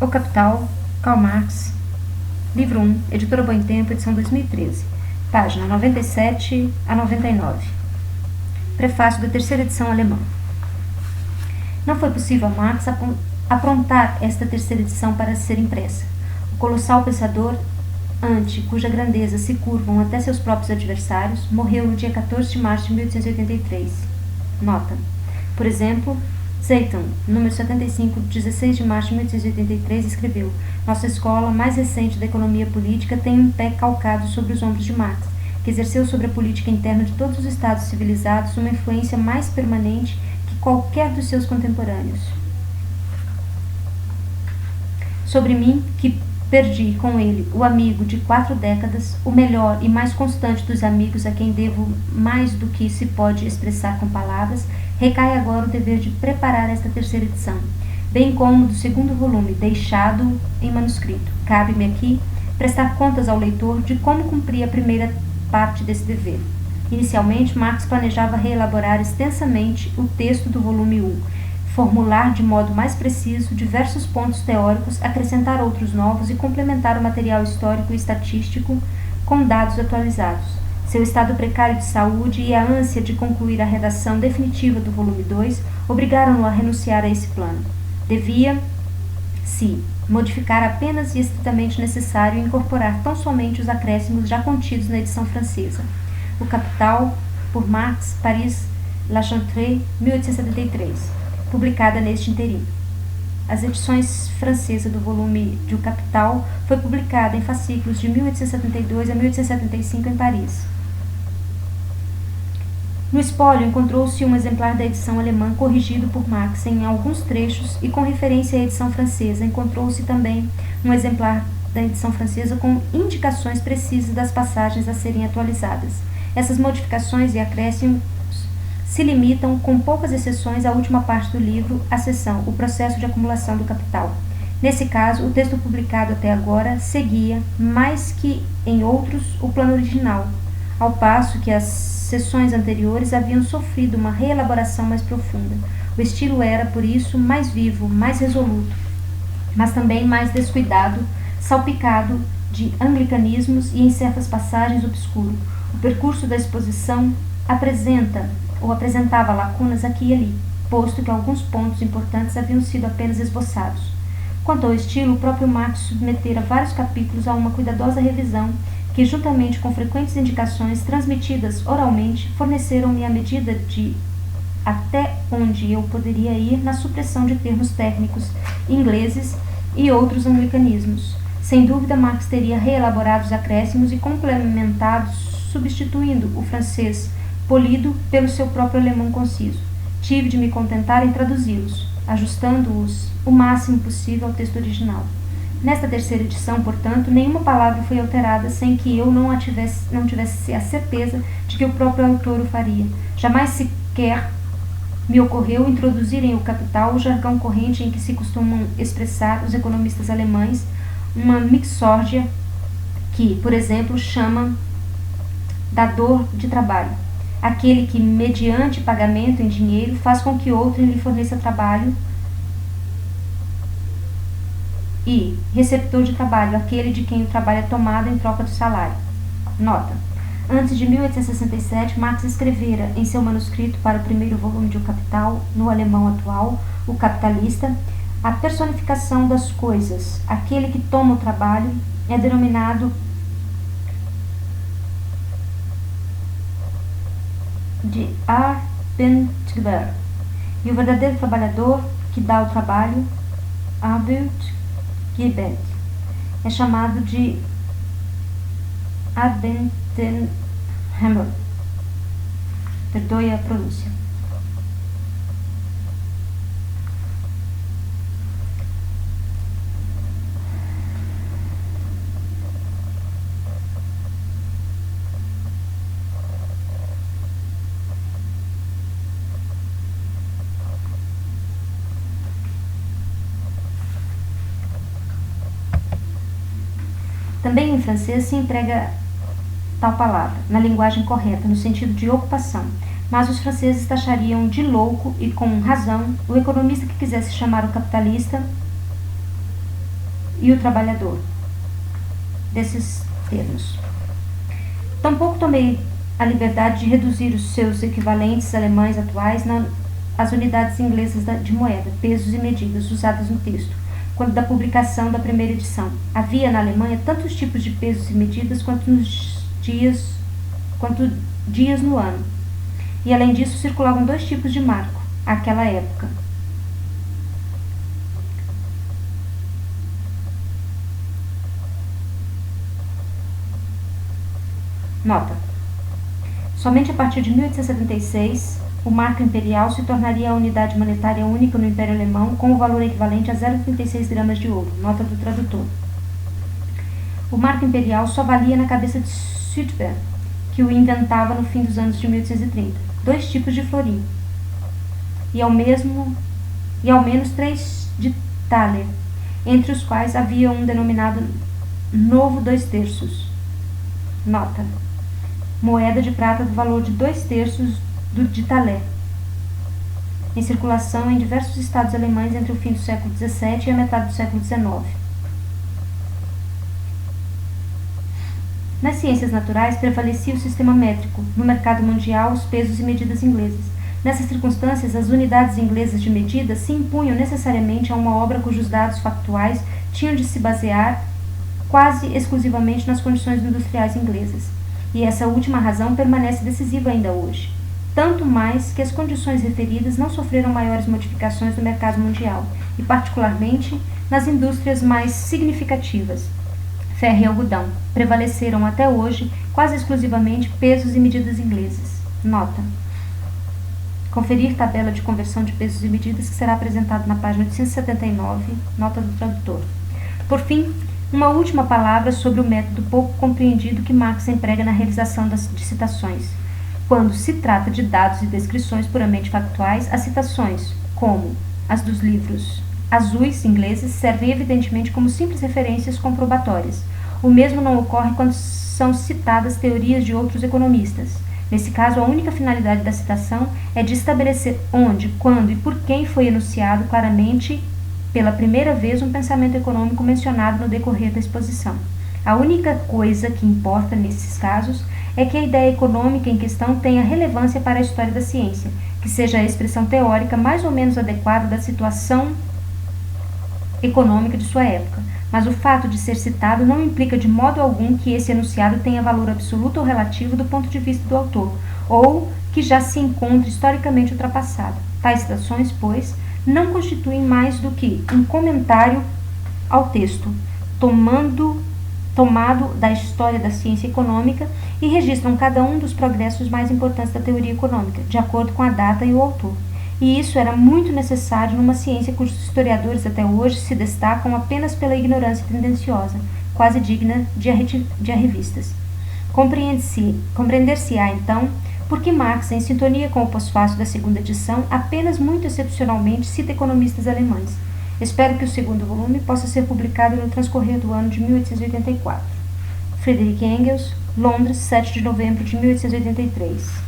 O Capital, Karl Marx, livro 1, editora Boa Tempo, edição 2013, página 97 a 99. Prefácio da terceira edição alemã. Não foi possível a Marx aprontar esta terceira edição para ser impressa. O colossal pensador, ante cuja grandeza se curvam até seus próprios adversários, morreu no dia 14 de março de 1883. Nota. Por exemplo, Zeitung, número 75, 16 de março de 1883, escreveu: Nossa escola mais recente da economia política tem um pé calcado sobre os ombros de Marx, que exerceu sobre a política interna de todos os estados civilizados uma influência mais permanente que qualquer dos seus contemporâneos. Sobre mim, que perdi com ele o amigo de 4 décadas, o melhor e mais constante dos amigos a quem devo mais do que se pode expressar com palavras, recai agora o dever de preparar esta terceira edição, bem como do segundo volume, deixado em manuscrito. Cabe-me aqui prestar contas ao leitor de como cumpri a primeira parte desse dever. Inicialmente, Marx planejava reelaborar extensamente o texto do volume 1, formular de modo mais preciso diversos pontos teóricos, acrescentar outros novos e complementar o material histórico e estatístico com dados atualizados. Seu estado precário de saúde e a ânsia de concluir a redação definitiva do volume 2 obrigaram-no a renunciar a esse plano. Devia-se modificar apenas e estritamente necessário e incorporar tão somente os acréscimos já contidos na edição francesa. O Capital, por Marx, Paris, La Chantry, 1873. Publicada neste interim. As edições francesa do volume de O Capital foi publicada em fascículos de 1872 a 1875 em Paris. No espólio encontrou-se um exemplar da edição alemã corrigido por Marx em alguns trechos e com referência à edição francesa encontrou-se também um exemplar da edição francesa com indicações precisas das passagens a serem atualizadas. Essas modificações e acréscimos se limitam, com poucas exceções, à última parte do livro, a seção O Processo de Acumulação do Capital. Nesse caso, o texto publicado até agora seguia, mais que em outros, o plano original, ao passo que as seções anteriores haviam sofrido uma reelaboração mais profunda. O estilo era, por isso, mais vivo, mais resoluto, mas também mais descuidado, salpicado de anglicanismos e, em certas passagens, obscuro. O percurso da exposição apresentava lacunas aqui e ali, posto que alguns pontos importantes haviam sido apenas esboçados. Quanto ao estilo, o próprio Marx submetera vários capítulos a uma cuidadosa revisão que, juntamente com frequentes indicações transmitidas oralmente, forneceram-me a medida de até onde eu poderia ir na supressão de termos técnicos ingleses e outros anglicanismos. Sem dúvida, Marx teria reelaborado os acréscimos e complementados, substituindo o francês polido pelo seu próprio alemão conciso. Tive de me contentar em traduzi-los, ajustando-os o máximo possível ao texto original. Nesta terceira edição, portanto, nenhuma palavra foi alterada sem que eu não tivesse a certeza de que o próprio autor o faria. Jamais sequer me ocorreu introduzir em O Capital o jargão corrente em que se costumam expressar os economistas alemães, uma mixórdia que, por exemplo, chamam da dor de trabalho. Aquele que, mediante pagamento em dinheiro, faz com que outro lhe forneça trabalho, e receptor de trabalho, aquele de quem o trabalho é tomado em troca do salário. Nota. Antes de 1867, Marx escrevera em seu manuscrito para o primeiro volume de O Capital, no alemão atual, o capitalista, a personificação das coisas. Aquele que toma o trabalho é denominado de Arbeitgeber, e o verdadeiro trabalhador que dá o trabalho, Arbeitgeber, é chamado de Arbeitnehmer. Perdoe a pronúncia. Também em francês se emprega tal palavra, na linguagem correta, no sentido de ocupação, mas os franceses taxariam de louco, e com razão, o economista que quisesse chamar o capitalista e o trabalhador. Desses termos. Tampouco tomei a liberdade de reduzir os seus equivalentes alemães atuais às unidades inglesas de moeda, pesos e medidas usadas no texto, quando da publicação da primeira edição. Havia na Alemanha tantos tipos de pesos e medidas quanto dias no ano. E além disso circulavam 2 tipos de marco, àquela época. Nota. Somente a partir de 1876, o marco imperial se tornaria a unidade monetária única no Império Alemão, com o valor equivalente a 0,36 gramas de ouro. Nota do tradutor. O marco imperial só valia na cabeça de Südberg, que o inventava no fim dos anos de 1830. 2 tipos de florim. E ao menos 3 de thaler, entre os quais havia um denominado novo 2/3. Nota. Moeda de prata do valor de 2/3 de thaler, em circulação em diversos estados alemães entre o fim do século XVII e a metade do século XIX. Nas ciências naturais prevalecia o sistema métrico, no mercado mundial os pesos e medidas ingleses. Nessas circunstâncias, as unidades inglesas de medida se impunham necessariamente a uma obra cujos dados factuais tinham de se basear quase exclusivamente nas condições industriais inglesas. E essa última razão permanece decisiva ainda hoje, tanto mais que as condições referidas não sofreram maiores modificações no mercado mundial, e particularmente nas indústrias mais significativas. Ferro e algodão prevaleceram até hoje quase exclusivamente pesos e medidas ingleses. Nota. Conferir tabela de conversão de pesos e medidas que será apresentado na página 879, nota do tradutor. Por fim, uma última palavra sobre o método pouco compreendido que Marx emprega na realização de citações. Quando se trata de dados e descrições puramente factuais, as citações, como as dos livros azuis ingleses, servem evidentemente como simples referências comprobatórias. O mesmo não ocorre quando são citadas teorias de outros economistas. Nesse caso, a única finalidade da citação é de estabelecer onde, quando e por quem foi enunciado claramente pela primeira vez um pensamento econômico mencionado no decorrer da exposição. A única coisa que importa nesses casos é que a ideia econômica em questão tenha relevância para a história da ciência, que seja a expressão teórica mais ou menos adequada da situação econômica de sua época, mas o fato de ser citado não implica de modo algum que esse enunciado tenha valor absoluto ou relativo do ponto de vista do autor, ou que já se encontre historicamente ultrapassado. Tais citações, pois, não constituem mais do que um comentário ao texto, tomado da história da ciência econômica, e registram cada um dos progressos mais importantes da teoria econômica, de acordo com a data e o autor. E isso era muito necessário numa ciência cujos historiadores até hoje se destacam apenas pela ignorância tendenciosa, quase digna de arrevistas. Compreender-se-á, então, porque Marx, em sintonia com o pós-fácil da segunda edição, apenas muito excepcionalmente cita economistas alemães. Espero que o segundo volume possa ser publicado no transcorrer do ano de 1884. Friedrich Engels, Londres, 7 de novembro de 1883.